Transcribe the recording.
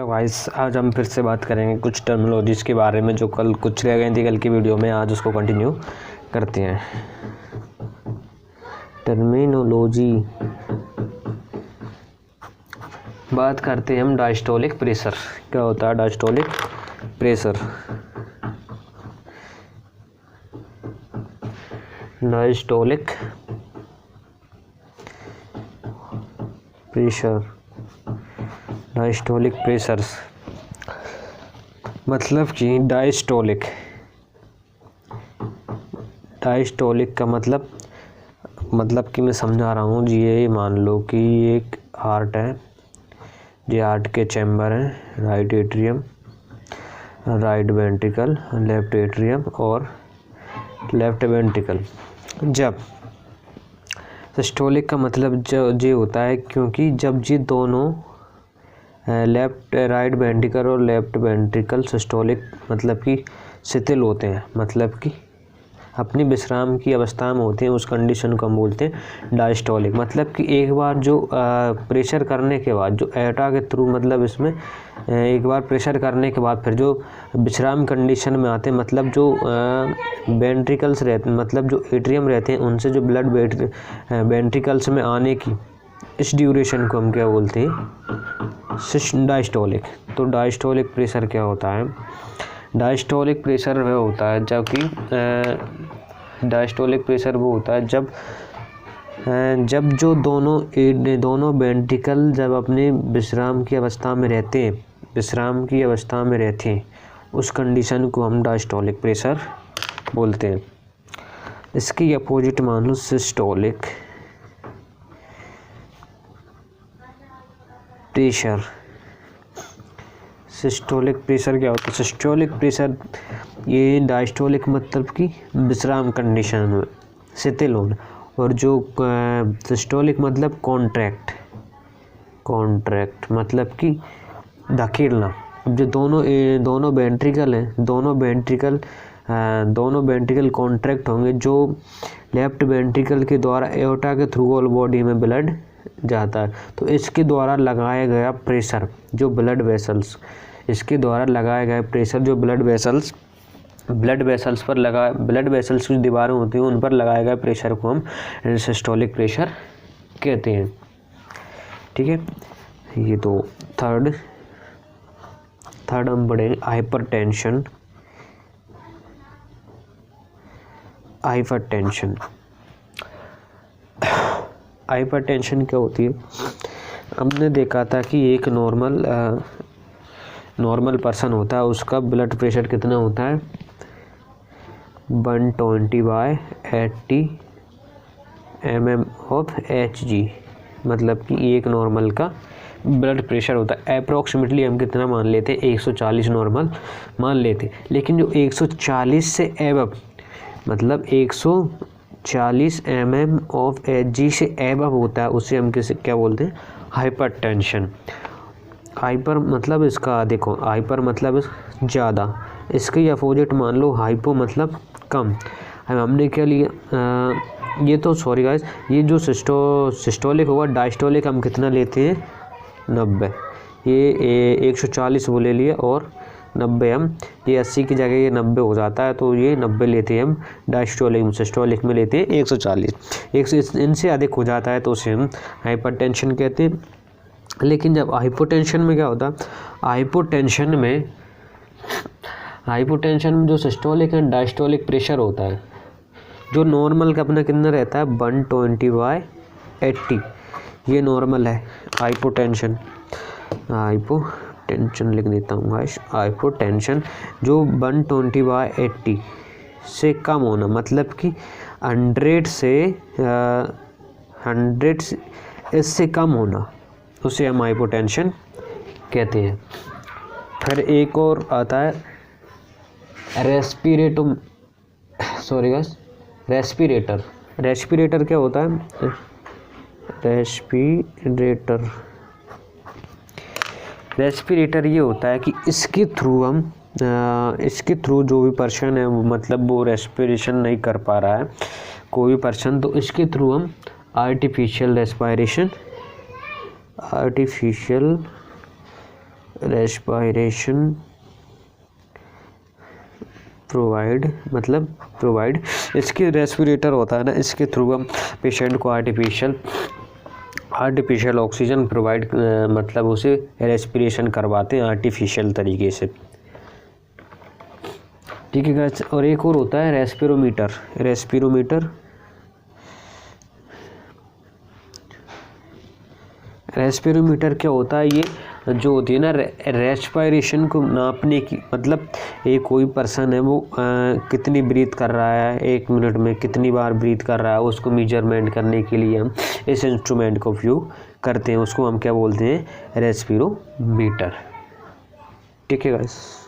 Hello guys, आज हम फिर से बात करेंगे कुछ टर्मिनोलॉजीज़ के बारे में जो कल कुछ रह गई थी कल की वीडियो में। आज उसको कंटिन्यू करते हैं। टर्मिनोलॉजी बात करते हैं हम डायस्टोलिक प्रेशर। क्या होता है diastolic pressure? Diastolic pressure, diastolic pressures मतलब कि डायस्टोलिक का मतलब कि मैं समझा रहा हूँ जी। ये मान लो कि एक हार्ट है, ये हार्ट के चैम्बर हैं, right atrium, right ventricle, left atrium और लेफ्ट वेंट्रिकल। जब सिस्टोलिक का मतलब ये होता है क्योंकि जब ये दोनों लेफ्ट राइट वेंट्रिकल और लेफ्ट वेंट्रिकल सिस्टोलिक मतलब कि शिथिल होते हैं, मतलब कि अपनी विश्राम की अवस्था में होते हैं, उस कंडीशन को हम बोलते हैं डायस्टोलिक। मतलब कि एक बार जो प्रेशर करने के बाद जो एटा के थ्रू मतलब इसमें एक बार प्रेशर करने के बाद फिर जो विश्राम कंडीशन में आते हैं, मतलब जो वेंट्रिकल्स रहते हैं, मतलब जो एट्रियम रहते हैं, उनसे जो ब्लड वेंट्रिकल्स में आने की इस ड्यूरेशन को हम क्या बोलते हैं? डायस्टोलिक। तो डायस्टोलिक प्रेशर क्या होता है? डायस्टोलिक प्रेशर वह होता है जबकि डायस्टोलिक प्रेशर वो होता है जब जो दोनों वेंट्रिकल जब अपने विश्राम की अवस्था में रहते हैं, उस कंडीशन को हम डायस्टोलिक प्रेशर बोलते हैं। इसकी अपोजिट मान लो सिस्टोलिक प्रेशर। सिस्टोलिक प्रेशर क्या होता है? सिस्टोलिक प्रेशर ये डायस्टोलिक मतलब कि विश्राम कंडीशन में शिथिल होना, और जो सिस्टोलिक मतलब कॉन्ट्रैक्ट मतलब कि धकेलना। जो दोनों वेंट्रिकल हैं, दोनों वेंट्रिकल कॉन्ट्रैक्ट होंगे, जो लेफ्ट वेंट्रिकल के द्वारा एओर्टा के थ्रू ऑल बॉडी में ब्लड जाता है। तो इसके द्वारा लगाया गया प्रेशर जो ब्लड वेसल्स, इसके द्वारा लगाया गया प्रेशर जो ब्लड वेसल्स की दीवारें होती हैं उन पर लगाया गया प्रेशर को हम सिस्टोलिक प्रेशर कहते हैं। ठीक है, ये तो थर्ड हम पढ़ेंगे हाइपरटेंशन। हाइपरटेंशन क्या होती है? हमने देखा था कि एक नॉर्मल पर्सन होता है, उसका ब्लड प्रेशर कितना होता है? 120/80 mmHg, मतलब कि एक नॉर्मल का ब्लड प्रेशर होता है। अप्रॉक्सीमेटली हम कितना मान लेते हैं? 140 नॉर्मल मान लेते। लेकिन जो 140 से एबव मतलब 140 mmHg से एबव होता है, उसे हम क्या बोलते हैं? हाइपरटेंशन। हाइपर मतलब इसका देखो, हाइपर मतलब ज़्यादा, इसके अपोजिट मान लो हाइपो मतलब कम। हमने क्या लिया? ये तो सॉरी गाइस, ये जो सिस्टोलिक होगा, डायस्टोलिक हम कितना लेते हैं? 90। ये 140 वो ले लिया और 90 हम, ये 80 की जगह ये 90 हो जाता है, तो ये 90 लेते हैं हम डायस्टोलिक में। सिस्टोलिक में लेते हैं 140। इनसे अधिक हो जाता है तो उसे हम हाइपरटेंशन कहते हैं। लेकिन जब हाइपोटेंशन में क्या होता है? हाइपोटेंशन में जो सिस्टोलिक एंड डायस्टोलिक प्रेशर होता है, जो नॉर्मल का अपना कितना रहता है? 120/80, ये नॉर्मल है। हाइपोटेंशन लिख देता हूँ गाइस। हाइपोटेंशन जो 120/80 से कम होना, मतलब कि 100 इससे कम होना, उसे हम हाइपोटेंशन कहते हैं। फिर एक और आता है रेस्पिरेटर क्या होता है? रेस्पिरेटर ये होता है कि इसके थ्रू जो भी पर्सन है मतलब वो रेस्पिरेशन नहीं कर पा रहा है, कोई भी पर्सन, तो इसके थ्रू हम आर्टिफिशियल रेस्पिरेशन प्रोवाइड इसके रेस्पिरेटर होता है ना, इसके थ्रू हम पेशेंट को आर्टिफिशियल ऑक्सीजन प्रोवाइड मतलब उसे रेस्पिरेशन करवाते हैं आर्टिफिशियल तरीके से। ठीक है गाइस, और एक और होता है रेस्पिरोमीटर क्या होता है, ये जो होती है ना रेस्पिरेशन को नापने की, मतलब एक कोई पर्सन है वो कितनी ब्रीथ कर रहा है, 1 मिनट में कितनी बार ब्रीथ कर रहा है, उसको मेजरमेंट करने के लिए हम इस इंस्ट्रूमेंट का उपयोग करते हैं, उसको हम क्या बोलते हैं, रेस्पिरोमीटर। ठीक है गाइस।